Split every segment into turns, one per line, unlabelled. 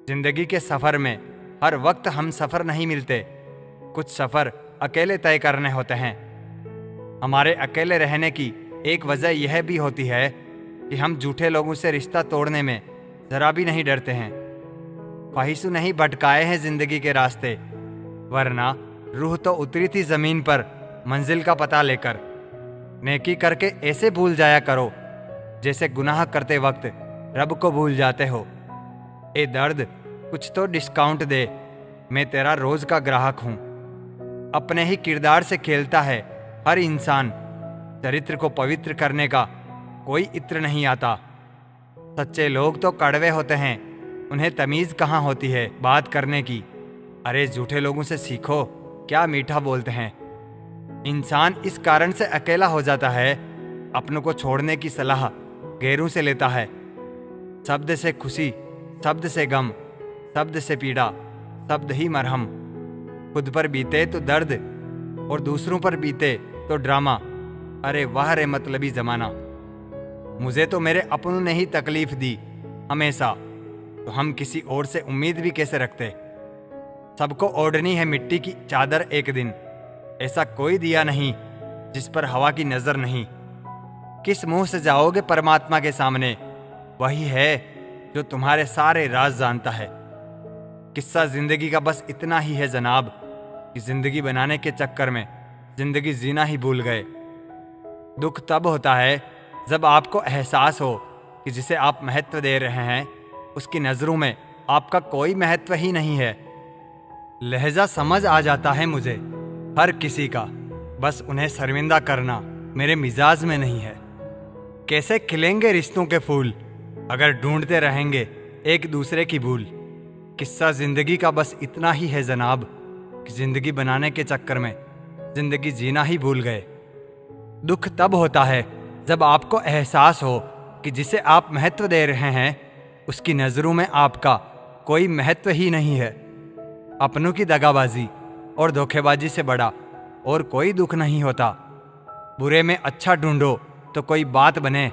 जिंदगी के सफर में हर वक्त हम सफर नहीं मिलते। कुछ सफर अकेले तय करने होते हैं। हमारे अकेले रहने की एक वजह यह भी होती है कि हम झूठे लोगों से रिश्ता तोड़ने में जरा भी नहीं डरते हैं। ख्वाहिशों नहीं भटकाए हैं जिंदगी के रास्ते, वरना रूह तो उतरी थी जमीन पर मंजिल का पता लेकर। नेकी करके ऐसे भूल जाया करो जैसे गुनाह करते वक्त रब को भूल जाते हो। ए दर्द, कुछ तो डिस्काउंट दे, मैं तेरा रोज का ग्राहक हूं। अपने ही किरदार से खेलता है हर इंसान, चरित्र को पवित्र करने का कोई इत्र नहीं आता। सच्चे लोग तो कड़वे होते हैं, उन्हें तमीज कहाँ होती है बात करने की। अरे झूठे लोगों से सीखो, क्या मीठा बोलते हैं। इंसान इस कारण से अकेला हो जाता है, अपनों को छोड़ने की सलाह गैरों से लेता है। शब्द से खुशी, शब्द से गम, शब्द से पीड़ा, शब्द ही मरहम। खुद पर बीते तो दर्द और दूसरों पर बीते तो ड्रामा। अरे वाह रे मतलबी जमाना। मुझे तो मेरे अपनों ने ही तकलीफ दी हमेशा, तो हम किसी और से उम्मीद भी कैसे रखते। सबको ओढ़नी है मिट्टी की चादर एक दिन, ऐसा कोई दिया नहीं जिस पर हवा की नजर नहीं। किस मुंह से जाओगे परमात्मा के सामने, वही है जो तुम्हारे सारे राज जानता है। किस्सा जिंदगी का बस इतना ही है जनाब, कि जिंदगी बनाने के चक्कर में जिंदगी जीना ही भूल गए। दुख तब होता है जब आपको एहसास हो कि जिसे आप महत्व दे रहे हैं उसकी नज़रों में आपका कोई महत्व ही नहीं है। लहजा समझ आ जाता है मुझे हर किसी का, बस उन्हें शर्मिंदा करना मेरे मिजाज में नहीं है। कैसे खिलेंगे रिश्तों के फूल अगर ढूंढते रहेंगे एक दूसरे की भूल। किस्सा जिंदगी का बस इतना ही है जनाब, कि जिंदगी बनाने के चक्कर में जिंदगी जीना ही भूल गए। दुख तब होता है जब आपको एहसास हो कि जिसे आप महत्व दे रहे हैं उसकी नज़रों में आपका कोई महत्व ही नहीं है। अपनों की दगाबाजी और धोखेबाजी से बड़ा और कोई दुख नहीं होता। बुरे में अच्छा ढूंढो तो कोई बात बने,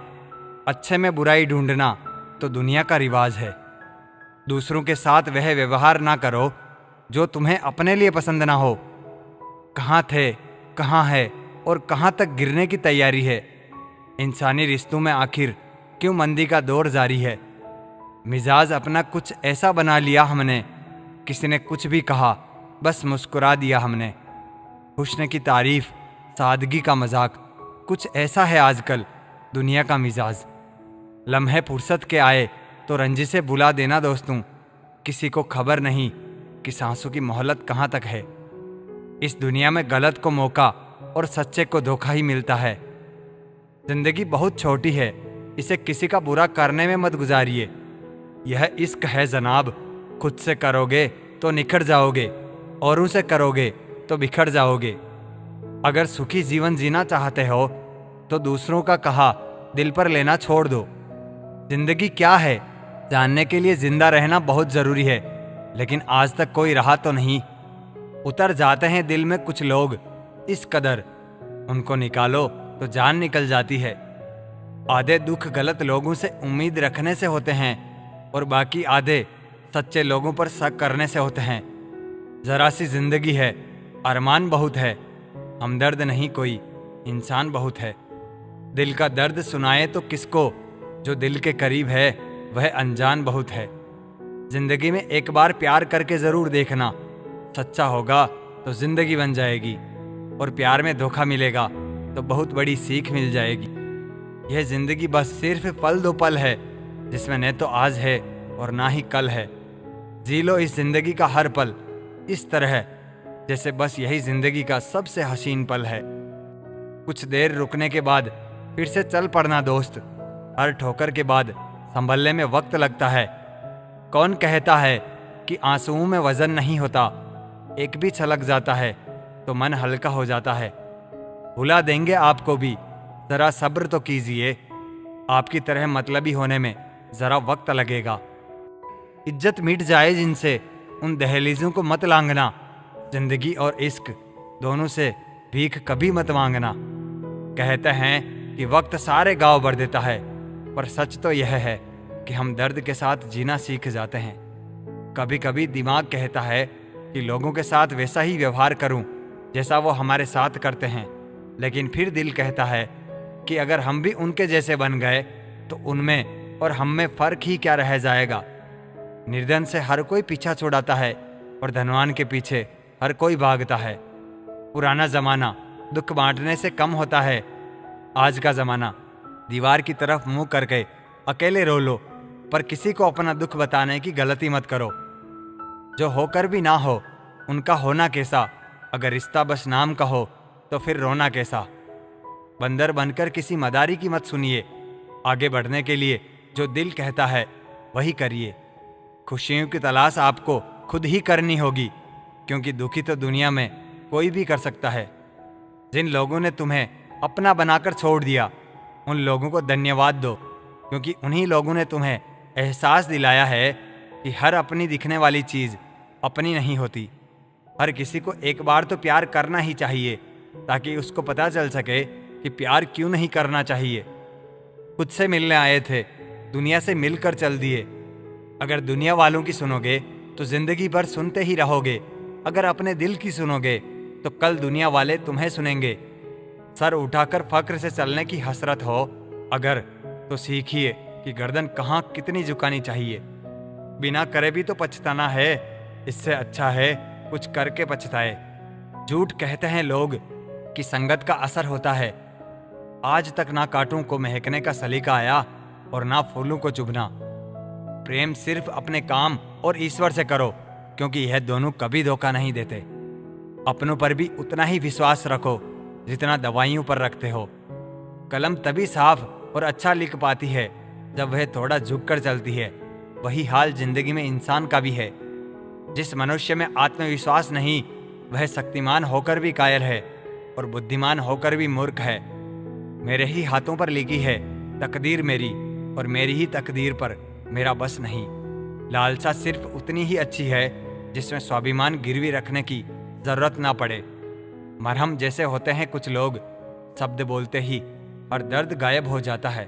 अच्छे में बुराई ढूंढना तो दुनिया का रिवाज है। दूसरों के साथ वह व्यवहार ना करो जो तुम्हें अपने लिए पसंद ना हो। कहाँ थे, कहाँ है और कहाँ तक गिरने की तैयारी है। इंसानी रिश्तों में आखिर क्यों मंदी का दौर जारी है। मिजाज अपना कुछ ऐसा बना लिया हमने, किसी ने कुछ भी कहा बस मुस्कुरा दिया हमने। हुस्न की तारीफ, सादगी का मजाक, कुछ ऐसा है आजकल दुनिया का मिजाज। लम्हे फुर्सत के आए तो रंजिशें बुला देना दोस्तों, किसी को खबर नहीं कि सांसों की मोहलत कहाँ तक है। इस दुनिया में गलत को मौका और सच्चे को धोखा ही मिलता है। जिंदगी बहुत छोटी है, इसे किसी का बुरा करने में मत गुजारिए। यह इश्क है जनाब, खुद से करोगे तो निखर जाओगे, औरों से करोगे तो बिखर जाओगे। अगर सुखी जीवन जीना चाहते हो तो दूसरों का कहा दिल पर लेना छोड़ दो। जिंदगी क्या है जानने के लिए जिंदा रहना बहुत जरूरी है, लेकिन आज तक कोई रहा तो नहीं। उतर जाते हैं दिल में कुछ लोग इस कदर, उनको निकालो तो जान निकल जाती है। आधे दुख गलत लोगों से उम्मीद रखने से होते हैं और बाकी आधे सच्चे लोगों पर शक करने से होते हैं। जरा सी जिंदगी है, अरमान बहुत है, हमदर्द नहीं कोई, इंसान बहुत है। दिल का दर्द सुनाए तो किसको, जो दिल के करीब है वह अनजान बहुत है। जिंदगी में एक बार प्यार करके जरूर देखना, सच्चा होगा तो जिंदगी बन जाएगी, और प्यार में धोखा मिलेगा तो बहुत बड़ी सीख मिल जाएगी। यह जिंदगी बस सिर्फ पल दो पल है, जिसमें न तो आज है और ना ही कल है। जी लो इस जिंदगी का हर पल इस तरह जैसे बस यही जिंदगी का सबसे हसीन पल है। कुछ देर रुकने के बाद फिर से चल पड़ना दोस्त, हर ठोकर के बाद संभलने में वक्त लगता है। कौन कहता है कि आंसुओं में वजन नहीं होता, एक भी छलक जाता है तो मन हल्का हो जाता है। भुला देंगे आपको भी, जरा सब्र तो कीजिए, आपकी तरह मतलबी होने में जरा वक्त लगेगा। इज्जत मिट जाए जिनसे उन दहलीजों को मत लांघना, जिंदगी और इश्क दोनों से भीख कभी मत मांगना। कहते हैं कि वक्त सारे गांव भर देता है, पर सच तो यह है कि हम दर्द के साथ जीना सीख जाते हैं। कभी कभी दिमाग कहता है कि लोगों के साथ वैसा ही व्यवहार करूं जैसा वो हमारे साथ करते हैं, लेकिन फिर दिल कहता है कि अगर हम भी उनके जैसे बन गए तो उनमें और हम में फर्क ही क्या रह जाएगा। निर्धन से हर कोई पीछा छुड़ाता है और धनवान के पीछे हर कोई भागता है। पुराना जमाना दुख बांटने से कम होता है। आज का जमाना दीवार की तरफ मुंह करके अकेले रो लो, पर किसी को अपना दुख बताने की गलती मत करो। जो होकर भी ना हो उनका होना कैसा, अगर रिश्ता बस नाम का हो तो फिर रोना कैसा। बंदर बनकर किसी मदारी की मत सुनिए। आगे बढ़ने के लिए जो दिल कहता है वही करिए। खुशियों की तलाश आपको खुद ही करनी होगी, क्योंकि दुखी तो दुनिया में कोई भी कर सकता है। जिन लोगों ने तुम्हें अपना बनाकर छोड़ दिया उन लोगों को धन्यवाद दो, क्योंकि उन्हीं लोगों ने तुम्हें एहसास दिलाया है कि हर अपनी दिखने वाली चीज़ अपनी नहीं होती। हर किसी को एक बार तो प्यार करना ही चाहिए, ताकि उसको पता चल सके कि प्यार क्यों नहीं करना चाहिए। खुद से मिलने आए थे, दुनिया से मिलकर चल दिए। अगर दुनिया वालों की सुनोगे तो जिंदगी भर सुनते ही रहोगे। अगर अपने दिल की सुनोगे तो कल दुनिया वाले तुम्हें सुनेंगे। सर उठाकर फक्र से चलने की हसरत हो अगर, तो सीखिए कि गर्दन कहाँ कितनी झुकानी चाहिए। बिना करे भी तो पछताना है, इससे अच्छा है कुछ करके पछताए। झूठ कहते हैं लोग कि संगत का असर होता है। आज तक ना कांटों को महकने का सलीका आया और ना फूलों को चुभना। प्रेम सिर्फ अपने काम और ईश्वर से करो, क्योंकि यह दोनों कभी धोखा नहीं देते। अपनों पर भी उतना ही विश्वास रखो जितना दवाइयों पर रखते हो। कलम तभी साफ और अच्छा लिख पाती है जब वह थोड़ा झुककर चलती है। वही हाल जिंदगी में इंसान का भी है। जिस मनुष्य में आत्मविश्वास नहीं, वह शक्तिमान होकर भी कायर है और बुद्धिमान होकर भी मूर्ख है। मेरे ही हाथों पर लिखी है तकदीर मेरी, और मेरी ही तकदीर पर मेरा बस नहीं। लालसा सिर्फ उतनी ही अच्छी है जिसमें स्वाभिमान गिरवी रखने की जरूरत ना पड़े। मरहम जैसे होते हैं कुछ लोग, शब्द बोलते ही और दर्द गायब हो जाता है।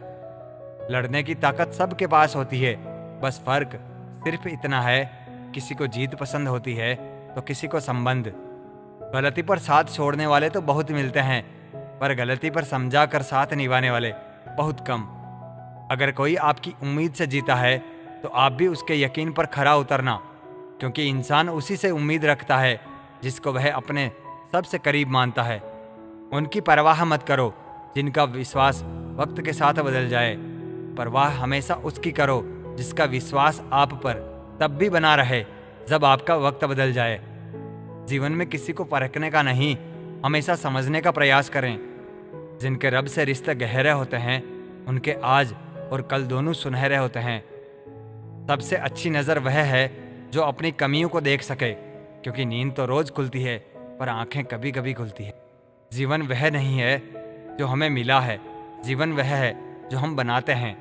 लड़ने की ताकत सबके पास होती है, बस फर्क सिर्फ इतना है, किसी को जीत पसंद होती है तो किसी को संबंध। गलती पर साथ छोड़ने वाले तो बहुत मिलते हैं, पर गलती पर समझा कर साथ निभाने वाले बहुत कम। अगर कोई आपकी उम्मीद से जीता है तो आप भी उसके यकीन पर खरा उतरना, क्योंकि इंसान उसी से उम्मीद रखता है जिसको वह अपने सबसे करीब मानता है। उनकी परवाह मत करो जिनका विश्वास वक्त के साथ बदल जाए। परवाह हमेशा उसकी करो जिसका विश्वास आप पर तब भी बना रहे जब आपका वक्त बदल जाए। जीवन में किसी को परखने का नहीं, हमेशा समझने का प्रयास करें। जिनके रब से रिश्ते गहरे होते हैं उनके आज और कल दोनों सुनहरे होते हैं। सबसे अच्छी नज़र वह है जो अपनी कमियों को देख सके, क्योंकि नींद तो रोज खुलती है पर आंखें कभी कभी खुलती है। जीवन वह नहीं है जो हमें मिला है, जीवन वह है जो हम बनाते हैं।